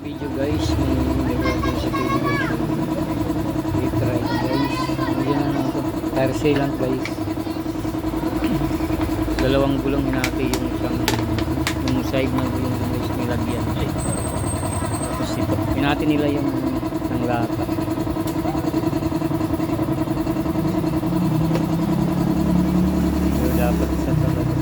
video guys, may nagawin sa video guys. I-try guys. Ayan na ito. Tire sealant guys. Dalawang gulong natin yung isang yung side ng gulong guys nilagyan. Tapos ito. Pinati nila yung ng lata. Pero dapat sa talaga.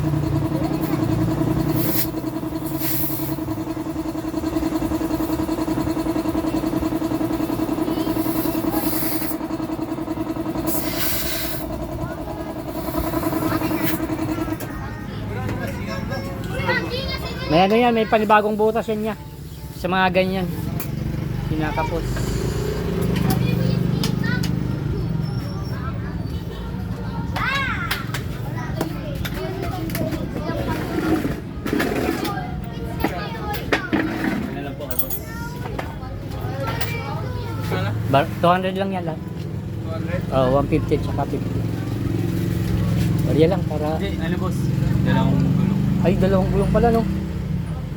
May ano yan, may panibagong butas yan niya. Sa mga ganyan. Kinakapos. Ano lang po ako? 200 lang yan lahat. 200? Oh, 150 tsaka 50. Barya lang para... Hindi, ano boss? Dalawang gulong. Ay, dalawang gulong pala no.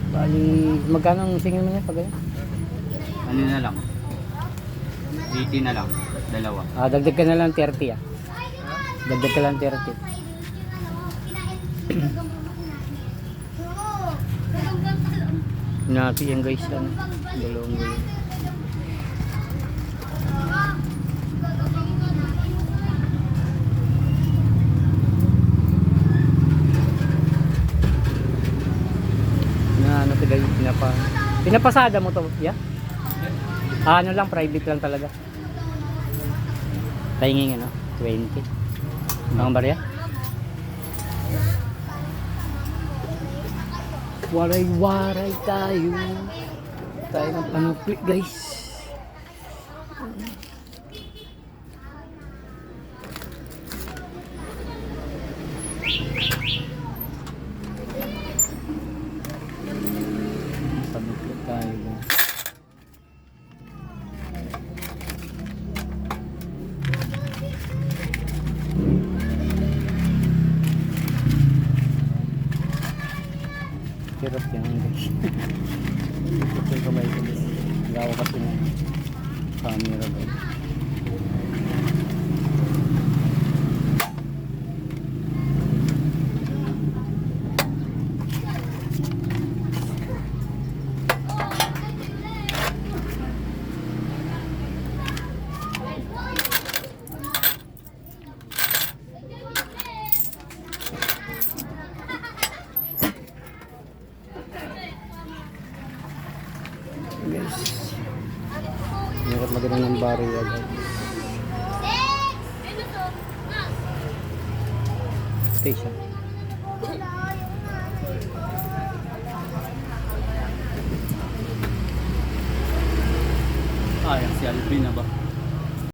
Bali, magkano ang singil mo niya pag ganyan? Ano na lang? 80 na lang. Dalawa. Ah, dagdag ka na lang 30 ah. Dagdag ka lang 30. Napi yan guys, ano? Dalawang gulong. Na ano guys, pinapasada mo to, yeah? Ah, ano lang, private lang talaga. Tingin ano, 20. Mga barya? Waray-waray tayo. Tayo ng panukli guys. Panukli tayo guys. Hirap yan guys. Ito yung kamay ko guys. Gawa kasi ng camera guys. Guys, hirap maganda ng barrier guys. Station. Ah, yan si Alvin na ba?